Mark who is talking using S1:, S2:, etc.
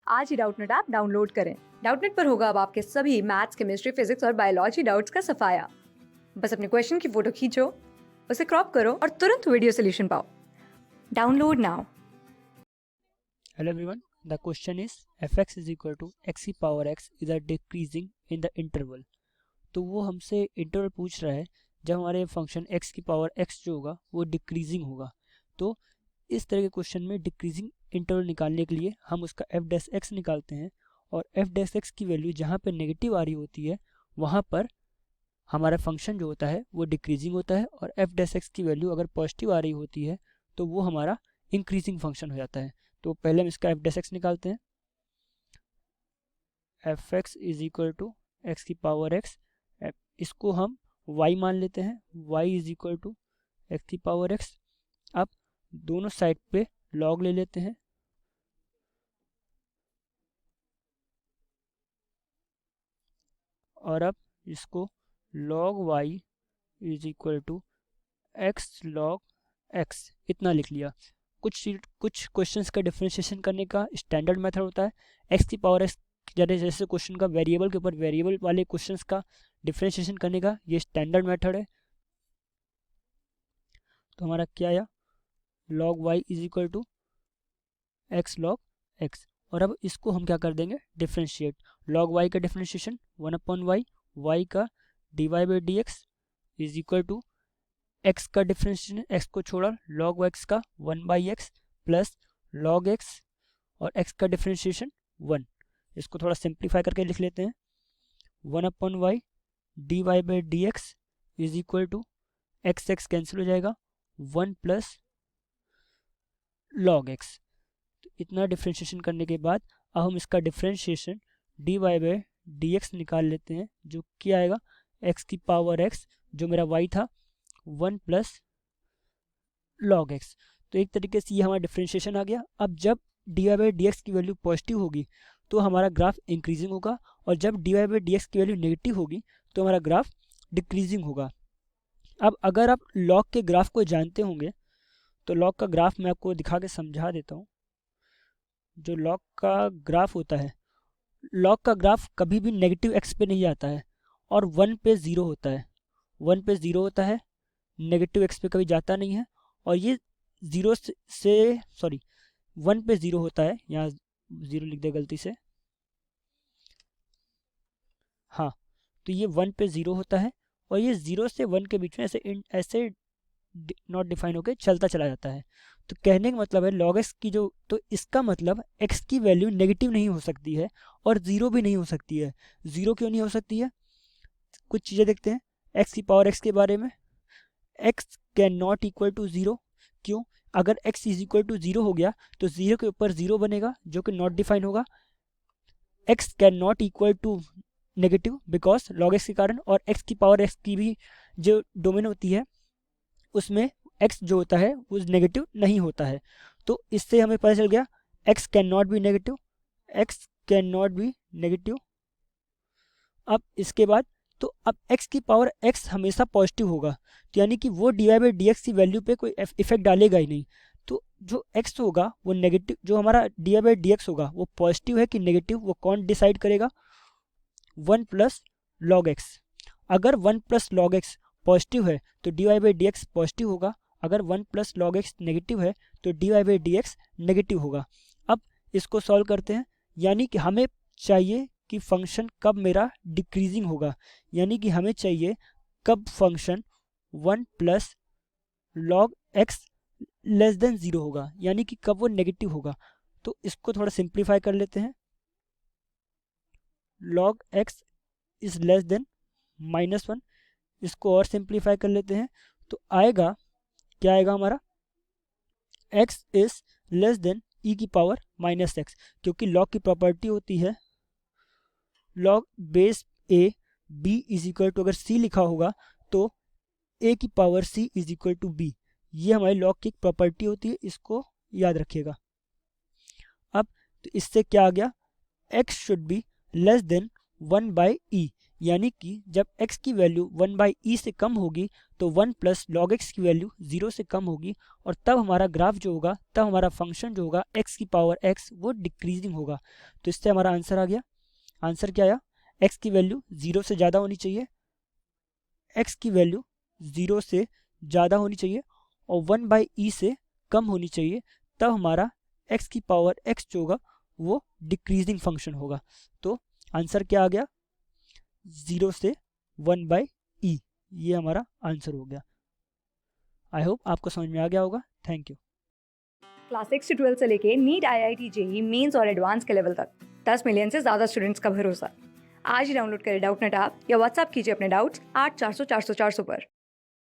S1: आज ही Doubtnut app download करें। Doubtnut पर होगा अब आपके सभी मैथ्स, केमिस्ट्री, फिजिक्स और बायोलॉजी डाउट्स का सफाया। बस अपने क्वेश्चन की फोटो खींचो, उसे क्रॉप करो और तुरंत वीडियो सोल्यूशन पाओ। Download now.
S2: Hello everyone, the question is fx is equal to x की power x is a decreasing in the interval। तो वो हमसे इंटरवल पूछ रहा है जब हमारे फंक्शन x की पावर x जो होगा वो डिक्रीजिंग होगा। तो इस तरह के क्वेश्चन में डिक्रीजिंग इंटरवल निकालने के लिए हम उसका f डैश x निकालते हैं और f डैश x की वैल्यू जहाँ पे नेगेटिव आ रही होती है वहाँ पर हमारा फंक्शन जो होता है वो डिक्रीजिंग होता है और f डैश x की वैल्यू अगर पॉजिटिव आ रही होती है तो वो हमारा इंक्रीजिंग फंक्शन हो जाता है। तो पहले हम इसका f डैश x निकालते हैं। F X is equal to X की पावर x, इसको हम y मान लेते हैं। y is equal to X की पावर x। अब दोनों साइड पे log ले लेते हैं और अब इसको log y is equal to X log x इतना लिख लिया। कुछ क्वेश्चंस का डिफरेंशिएशन करने का स्टैंडर्ड मेथड होता है। x की पावर x जैसे क्वेश्चन का वेरिएबल के ऊपर वेरिएबल वाले क्वेश्चंस का डिफरेंशिएशन करने का ये स्टैंडर्ड मेथड है। तो हमारा क्या आया, log y is equal to X log x। और अब इसको हम क्या कर देंगे, डिफरेंशिएट। log y का डिफरेंशिएशन 1/y, y का dy by D X is equal to x का डिफरेंशिएशन, x को छोड़ा log x का 1/x प्लस log x और x का डिफरेंशिएशन 1। इसको थोड़ा सिंप्लीफाई करके लिख लेते हैं। 1/y dy by D X is equal to x cancel हो जाएगा 1 प्लस log x। तो इतना डिफरेंशिएशन करने के बाद अब हम इसका differentiation dy by D x निकाल लेते हैं जो क्या आएगा, x की पावर x जो मेरा y था 1 प्लस log x। तो एक तरीके से ये हमारा डिफरेंशिएशन आ गया। अब जब dy बाई डी एक्स की वैल्यू पॉजिटिव होगी तो हमारा ग्राफ इंक्रीजिंग होगा और जब dy बाई डी एक्स की वैल्यू नेगेटिव होगी तो हमारा ग्राफ डिक्रीजिंग होगा। अब अगर आप log के ग्राफ को जानते होंगे तो log का ग्राफ मैं आपको दिखा के समझा देता हूँ। जो log का ग्राफ होता है, log का ग्राफ कभी भी नेगेटिव एक्स पे नहीं आता है और 1 पे 0 होता है। 1 पे 0 होता है, नेगेटिव एक्स पे कभी जाता नहीं है। और ये 0 से 1 पे 0 होता है, यहाँ 0 लिख दे गलती से, हाँ। तो ये 1 पे 0 होता है और ये 0 से 1 के बीच में ऐसे नॉट डिफाइन होकर चलता चला जाता है। तो कहने का मतलब है log x की जो, तो इसका मतलब x की वैल्यू नेगेटिव नहीं हो सकती है और 0 भी नहीं हो सकती है। 0 क्यों नहीं हो सकती है, कुछ चीज़ें देखते हैं x की पावर x के बारे में। x can not equal to 0, क्यों? अगर x इज इक्वल टू 0 हो गया तो 0 के ऊपर 0 बनेगा जो कि नॉट डिफाइन होगा। x can not equal to negative because log x के कारण, और x की पावर x की भी जो डोमेन होती है उसमें x जो होता है वो नेगेटिव नहीं होता है। तो इससे हमें पता चल गया x can not be negative, x can not be negative. अब इसके बाद तो अब x की पावर x हमेशा पॉजिटिव होगा, तो यानी कि वो dy बाई डी एक्स की वैल्यू पे कोई इफेक्ट डालेगा ही नहीं। तो जो x होगा वो नेगेटिव, जो हमारा dy बाई डी एक्स होगा वो पॉजिटिव है कि नेगेटिव वो कौन डिसाइड करेगा, 1 प्लस log x। अगर 1 प्लस log x पॉजिटिव है तो dy by D x positive होगा, अगर 1 प्लस log x नेगेटिव है तो dy by D x negative होगा। अब इसको सॉल्व करते हैं, यानी कि हमें चाहिए कि फंक्शन कब मेरा डिक्रीजिंग होगा, यानी कि हमें चाहिए कब function 1 plus log x less than 0 होगा, यानी कि कब वो नेगेटिव होगा। तो इसको थोड़ा सिंप्लीफाई कर लेते हैं। log x is less then -1, इसको और सिंप्लीफाई कर लेते हैं तो आएगा, क्या आएगा हमारा, x is less than e की पावर -x, क्योंकि log की प्रॉपर्टी होती है log base a b is equal to, अगर c लिखा होगा तो a की पावर c is equal to b। ये हमारी log की प्रॉपर्टी होती है, इसको याद रखिएगा। अब तो इससे क्या आ गया, x should be less than 1 by e, यानी कि जब x की वैल्यू 1/e से कम होगी तो 1 प्लस लॉग x की वैल्यू 0 से कम होगी, और तब हमारा ग्राफ जो होगा, तब हमारा फंक्शन जो होगा x की पावर x वो डिक्रीजिंग होगा। तो इससे हमारा आंसर आ गया। आंसर क्या आया? x की वैल्यू 0 से ज़्यादा होनी चाहिए, x की वैल्यू 0 से ज़्यादा होनी चाहिए और 1/e से कम होनी चाहिए, तब हमारा x की पावर x जो होगा वो डिक्रीजिंग फंक्शन होगा। तो आंसर क्या आ गया? 0 से 1/e, ये हमारा आंसर हो गया। आई होप आपको समझ में आ गया होगा। Thank you.
S1: क्लास 6 से 12 से लेके नीट, IIT, जेई मेंस और एडवांस के लेवल तक 10 मिलियन से ज़्यादा स्टूडेंट्स का भरोसा। आज ही डाउनलोड करें डाउटनेट ऐप या व्हाट्सएप कीजिए अपने डाउट्स 8400 400 400 पर।